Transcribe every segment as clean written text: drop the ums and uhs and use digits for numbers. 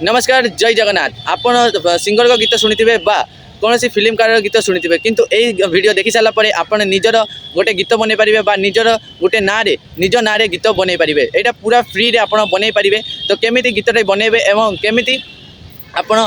नमस्कार जय जगन्नाथ। आपण सिंगर गीत शुणी बा कौन सी फिल्मकार गीत शुणी किंतु यही वीडियो देखी सारापर आप निजर गोटे गीत बन पारे बा निजर गोटे ना निज ना गीत बन पारे। यहाँ पूरा फ्री रे आप बन पारे। तो केमी गीतटे बनइबे एवं केमी आपण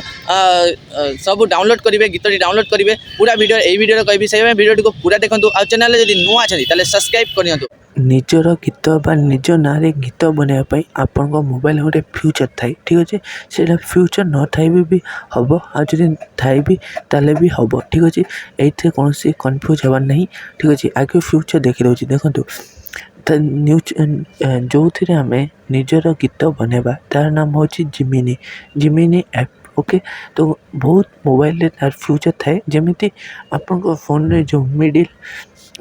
सब डाउनलोड करेंगे गीतटी डाउनलोड करेंगे पूरा वीडियो यही वीडियो कहबी से वीडियो को पूरा देखो। आ चैनल जब नुआ अच्छे सब्सक्राइब करनी। निजर गीत बा निज ना गीत बनवाई आपण मोबाइल गोटे फ्यूचर थाए ठीक अच्छे से फ्यूचर न थाई भी हम आदि थाई भी ताले भी हम ठीक अच्छे। ये कौन सी कन्फ्यूज हबार नहीं ठीक अच्छे। आगे फ्यूचर देखी रोचे देखूँ न्यूज जो थी आम निजर गीत बनवा तार नाम हूँ जिमिनी जिमिनी ऐप ओके। तो बहुत मोबाइल तार फ्यूचर थाए जमी आपण फोन रे जो मिडिल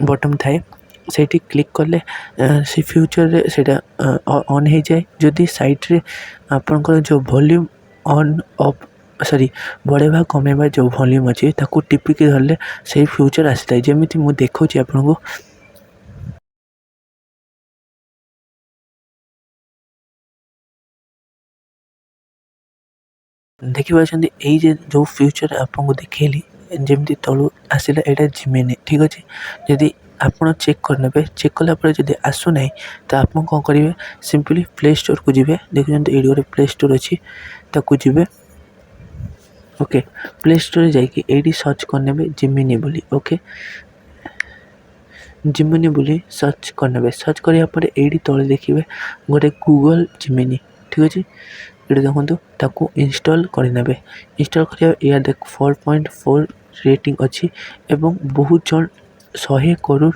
बटन थाए से क्लिक कले से फ्यूचर रे सेटा ऑन हो जाए। जदि साइड रे आपनकर जो वॉल्यूम ऑन ऑफ सॉरी बढ़ेवा कमेवा जो वॉल्यूम अच्छे ताकू टिपिक धरले से फ्यूचर आसी था जमी मुझे देखा आपन को। देखिए ये जो फ्यूचर आपको देखली जमी तलू आसला यहाँ जिमिनी ठीक अच्छे। जदि आपड़ चेक करने चेक कलापर जब आसूना तो आप कौन करेंगे सिंपली प्ले स्टोर को जी देखते ये गोटे प्ले स्टोर अच्छी ताकू जी ओके। प्ले स्टोर जाकि सर्च करने जिमिनी बोली ओके जिमिनी बोली सर्च करने सर्च करापर ये तले देखिए गोटे गूगल जिमिनी ठीक अच्छे। ये देखो ताकू इंस्टॉल करने इंस्टॉल करा या देख 4.4 रेटिंग अच्छी एवं बहुत जन 100 करोड़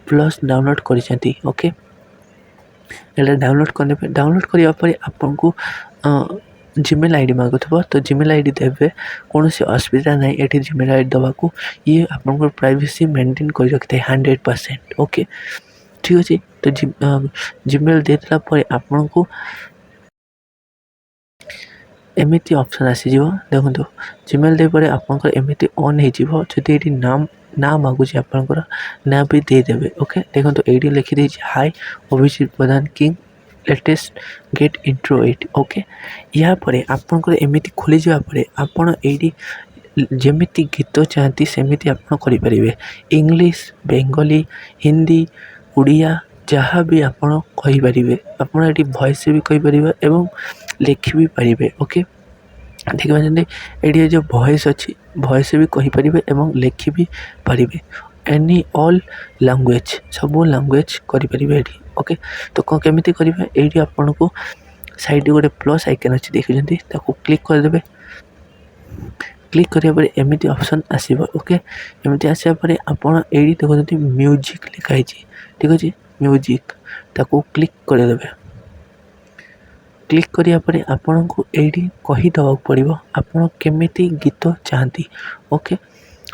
प्लस डाउनलोड करी ओके। ये डाउनलोड करने डाउनलोड करापर आपको जीमेल आईडी मागुव तो जीमेल आईडी देवे कौन सी असुविधा ना ये जीमेल आईडी दवाक ये आप प्राइवेसी मेंटेन कर रखी 100% ओके ठीक अच्छे। तो जीमेल देला आपन को एमती ऑप्शन आसीज देखो जीमेल देपर आपंकर एमती ऑन होती नाम ना मागुच आपंकर ना भी देदेवे ओके। देखो ये लिखिदे hi Abhijit Pradhan king latest get intro at okay. या आपंकर एमती खोली जापर आपड़ ये जमीती गीत चाहती सेमती आप करें इंग्लिश बेंगली हिंदी उड़िया जहाँ भी आपड़ कहींपर आपड़ ये वॉइस भी कहींपर एवं लिखि भी पारे ओके। देखिए ये जो वॉइस अच्छी वॉइस भी कहींपर एवं लिखि भी पारे एनी ऑल लैंग्वेज सब लैंग्वेज करें ओके। तो कौन केमी करेंगे ये आपन को साइड गोटे प्लस आइकन अच्छी देखिए क्लिक करदे क्लिक करापर एमती ऑप्शन आसो ओके। एमती आसापर आपड़ ये देखते म्यूजिक लिखाई ठीक अच्छे म्यूजिक ताकू क्लिक करदे क्लिक करापर आपन को ये कहीदे पड़ो आपड़ केमी गीत चाहती ओके।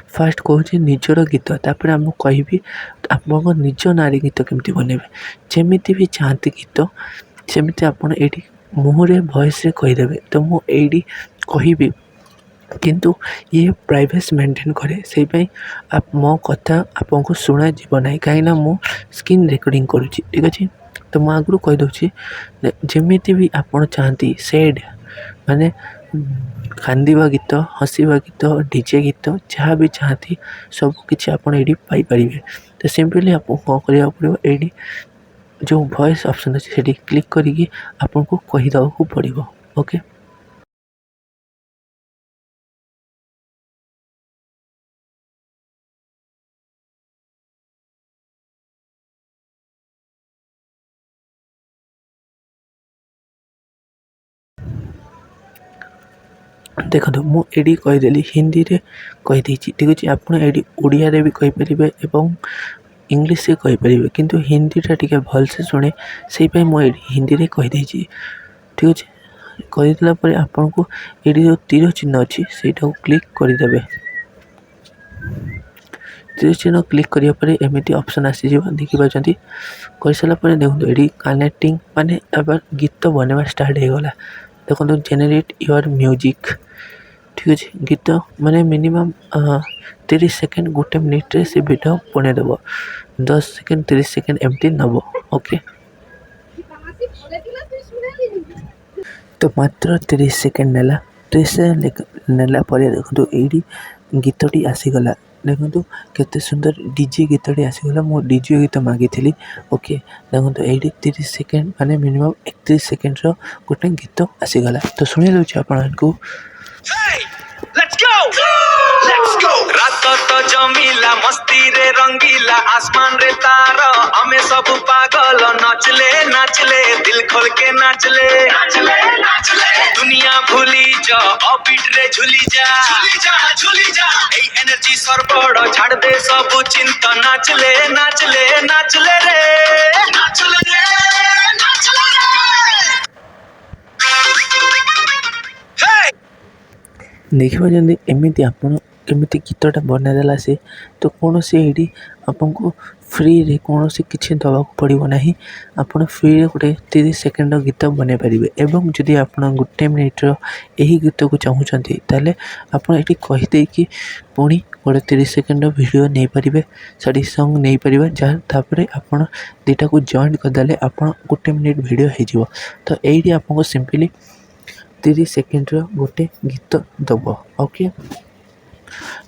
फास्ट कहूँ निजर गीत तापर आम कहि आप निज ना गीत केमती बनइबे जमी भी चाहती गीत सेमती आपड़ ये मुहरे वॉइस रे कहीदेवे। तो मुझे कहि किंतु ये प्राइवेसी मेंटेन करे से आप मो कथा आपको शुणा जीवना कहीं मु स्क्रीन रेकर्डिंग करुँची ठीक अच्छे। तो मुझे आगु कहीदे जमी भी आप चाहती सैड माने कांदिबा गीत हसीबा गीत डीजे गीत जहाँ भी चाहती सब किसी आप पाइपर। तो सिंपली आपको कौन करा पड़ो ये जो वॉइस ऑप्शन अच्छे से क्लिक करी आपको कहीदे पड़ो ओके। देखो मुझे कहीदेली हिंदी रे कहीदे ठीक अच्छे। आप ओडिया भी कहींपर एवं इंग्लिश से कहींपर किंतु हिंदीटा टी भलसे शुणे से मुझे हिंदी रे कहीदे ठीक अच्छे। कहीदेला आपन को ये जो तीर चिन्ह अच्छी से क्लिक करदे तीर चिन्ह क्लिक करापर एमती ऑप्शन आसीज देखिए कर सारापर देखो ये कनेक्टिंग माने गीत बनवा स्टार्ट हो गला। देखो जेनेरेट योर म्यूजिक ठीक अच्छे गीत माने मिनिमम 30 सेकेंड गोटे मिनिट रे से वीडियो बनईदेव 10 सेकेंड 30 सेकेंड एमती नब ओके। तो मात्र 30 सेकेंड नेला 30 सेकेंड नेला पर देखो ये गीतटी आसीगला देखो केते सुंदर डीजे गीतटी आसीगला मो डीजे गीत मागिली ओके देखो ये 30 सेकेंड माने मिनिमम 31 सेकेंड गोटे गीत आसीगला तो शुणी दूसरी आपको Let's go! Let's go! रात तो जमीला मस्ती रे रंगीला आसमान रे तारा हमें सब पागल नाचले दिल खोल के नाचले दुनिया भूली जा ऑबिट रे झूली जा ए एनर्जी सरबड़ झाड़ दे सब चिंता नाचले रे Hey! देखिए एमती आपण केमी गीतटा बनईदेला सी तो कौन से ये आपको फ्री रे कौन से किसी दवा पड़ो ना आप फ्री रे गोटे 30 सेकेंड गीत बनई पारे एवं जदि आप गोटे मिनिट्र यही गीत को चाहूँगी ताले आप ये कहीदे कि पुणी गोटे 30 सेकेंड वीडियो नहीं पारे साड़ी सॉन्ग नहीं पारे जहाँपर आप दुटा को जॉइन करदे आप गोटे मिनिट वीडियो हो तो यही आपको सिंपली 30 सेकेंड गोटे गीत दब ओके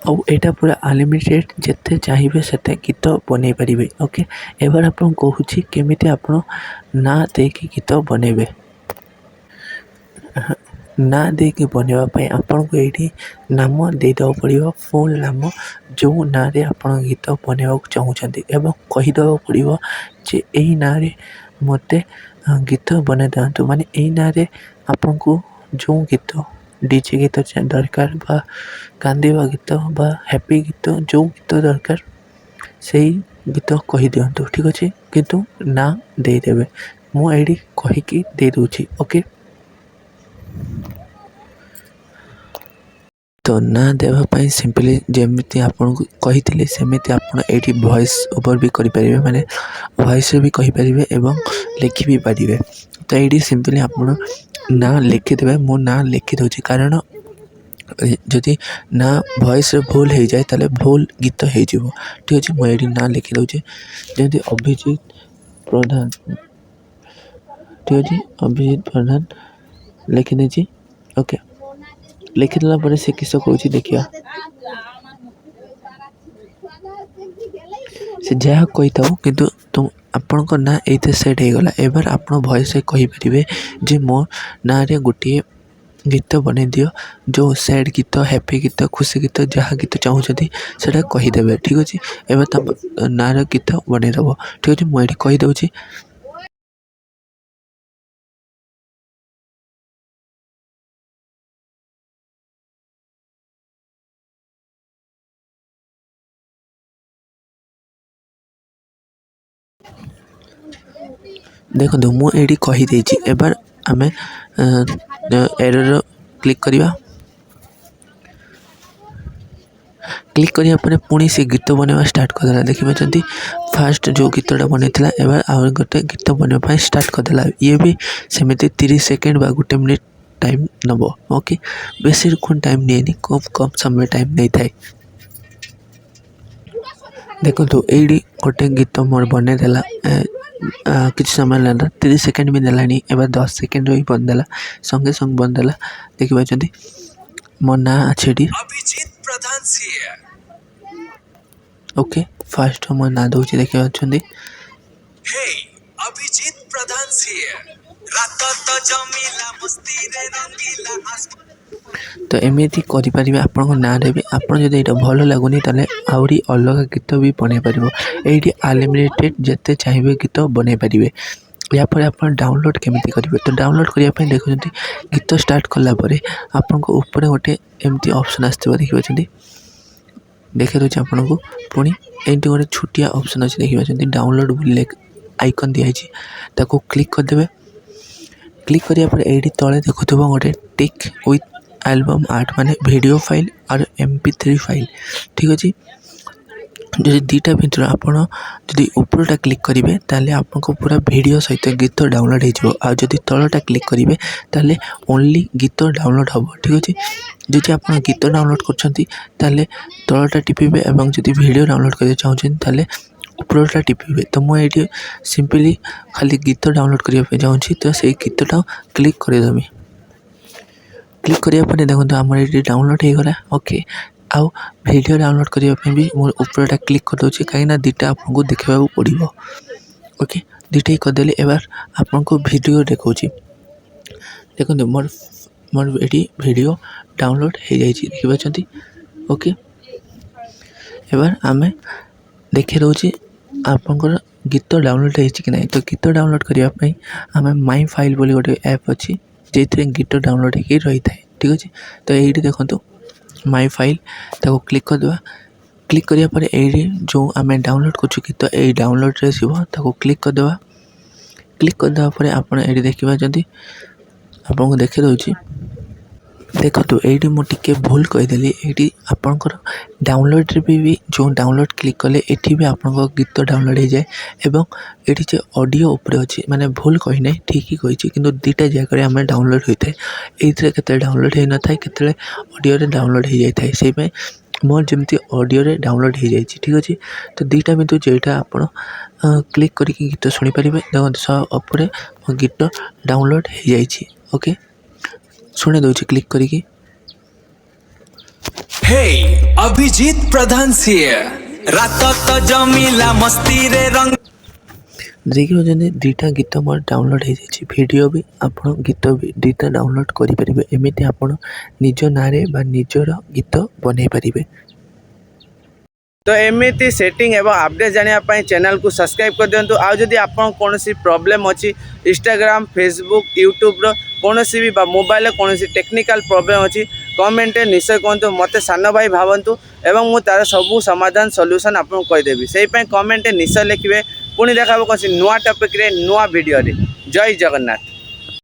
और यहाँ पूरा अनलिमिटेड जिते चाहिए से गीत बनई पारे ओके एबार आप कहूँ केमी आप ना देकी गीत बनइबे ना देकी बनवाई आपन को ये नाम देदेव पड़ो फुल नाम जो ना रे आप गीत बनवा चाहूँगी एवं कहीदेव पड़ो जे यही ना रे मते गीत बनई दिंतु माने यही ना रे आपन को जो गीत डीजे गीत दरकार बा कांदिबा गीत बा हैप्पी गीत जो गीत दरकार से गीत कही दिंतु ठीक अच्छे किंतु ना देदेवे मुझे कहीकि दे दूची ओके तो ना देवाई सिंपली जमी आपको कही सेमती आप वॉइस ओवर भी करें माने वॉइस भी कहींपारे एवं लिखि भी पारे तो ये सिंपली आप ना लिखिदे मो ना लिखिदे कारण जदि ना वॉइस भूल हो जाए ताले भूल गीत हो ठीक अच्छे मुझे ना लिखिदे जमी अभिजीत प्रधान ठीक अच्छे अभिजीत प्रधान लिखिदे ओके लिखिदेला पर से किस कौच देखा से जहाँ कही था किंतु तुम आपण ना ये सेट हो गला एबार आप वॉइस कहींपारे जे मो ना रे गोटे गीत बनई दियो जो सैड गीत हैप्पी गीत खुशी गीत जहाँ गीत चाहूँगी से कहीदेवे ठीक अच्छे एवं ना गीत बनईदेव ठीक अच्छे मुझे कहीदे देखो मुझे कहीदे एबार आम एरर क्लिक करवा क्लिक करा पुणी से गीत बनवा स्टार्ट करदेला देखिए फास्ट जो गीतटा बनई एबार आ गोटे गीत बनवाई स्टार्ट करदेला ये भी सेमती 30 सेकेंड बा गोटे मिनिट टाइम नब ओके बेसी कौन टाइम नहीं कम कम समय टाइम नहीं थाए देखो ये गोटे गीत मोर बनईदेला किसी समय लगा 30 सेकेंड भी देलानी एबार 10 सेकेंड भी बनदेला संगे संग बनदेला देखिए मो ना अच्छे अभिजीत प्रधान सिए ओके फास्ट मो ना दूसरी देखिए हे अभिजीत प्रधान सिए रात तो जमीला मस्ती रे रंगीला आसमान तो एमती करें आपण ना भी आप जो भल लगुनि ताले आहरी अलग गीत भी बनई पार ये अनलिमिटेड जिते चाहिए गीत बनई पारे या पर आप डाउनलोड केमी करेंगे तो डाउनलोड करने देखुं गीत स्टार्ट कलापर आपको ऊपर गोटे एमती ऑप्शन आसो देखिए देखा दूसरे आपन को पुणी ये गोटे छोटिया ऑप्शन अच्छे देखिए डाउनलोड बोले आइकन दिखाई ताको क्लिक करदे क्लिक करापर ये तले देखुव गोटे टिक विथ एल्बम आर्ट माने वीडियो फाइल और MP3 फाइल ठीक अच्छे जदि दुटा भितर आपड़ जदि उपरटा क्लिक करेंगे ताले आपको पूरा वीडियो सहित गीत डाउनलोड हो जदि तलटा क्लिक करेंगे ताले ओनली गीत डाउनलोड हम ठीक अच्छे जदि आप गीत डाउनलोड कर तलटा टिपे और जदि वीडियो डाउनलोड करते चाहते उपरटा टिपे तो मुझे सिंपली खाली गीत डाउनलोड करने चाहूँगी तो से गीतटा क्लिक करदेमी क्लिक करिया परे देखो आमर ये डाउनलोड हो गला ओके आउ वीडियो डाउनलोड करने भी मोर ऊपरटा क्लिक कर दूसरी कहीं दुईटा आपको देखा पड़ो ओके दुईटा ही करदेली एबार आपको वीडियो देखा देखो मोर मोर ये वीडियो डाउनलोड हो जाए देखिए ओके एबार आम देखी रोचे आपंकर गीत डाउनलोड होती ना तो गीत डाउनलोड करने आम माई फाइल बोली गोटे ऐप अच्छी जो गीत डाउनलोड हो रही है ठीक अच्छे तो ये देखो माई फाइल ताको क्लिक करदे क्लिक करिया पर ये जो आम डाउनलोड कर गीत ये डाउनलोड रे ताको क्लिक करदे क्लिक करदे पर आप देखिए आपको देखी दूसरी देखो ये मुझे भूल कहीदेली ये आपंकर डाउनलोड रे भी जो डाउनलोड क्लिक कले ये भी आप गीत डाउनलोड हो जाए एवं ये जो ऑडियो उपरे अच्छी माने भूल कही ना ठीक ही कही कि दुईटा जगह आम डाउनलोड होता है ये के डाउनलोड हो न था के ऑडियो रे डाउनलोड हो जाए से मोर जमी ऑडियो रे डाउनलोड हो जाए ठीक अच्छे तो दुईटा भी जेटा आप क्लिक करके गीत शुणी पारे देखो उपरे गीत डाउनलोड हो जाए ओके शुणी दूसरी क्लिक करके हे अभिजीत प्रधान सिए रात तो जमिला मस्ती रे रंग देखिए दुईटा गीत मोर डाउनलोड हो जाए वीडियो भी आप गीत भी दुईटा डाउनलोड करेंगे एमती आप निज ना निजर गीत बन पारे तो एमती सेटिंग एवं अपडेट जानापी चैनल को सब्सक्राइब कर दिंतु आउ जदि आपन कौन प्रॉब्लम अच्छी इंस्टाग्राम फेसबुक यूट्यूब कौन भी मोबाइल कौन टेक्निकल प्रॉब्लम अच्छी कमेंट निश्चय कहतु मत सान भाई भावतु एवं मु तार सबू समाधान सॉल्यूशन आपको कहीदेवी से कमेंट निश्चय लिखे पुणी देखा कौन नुआ टॉपिक रे नुआ वीडियो रे जय जगन्नाथ।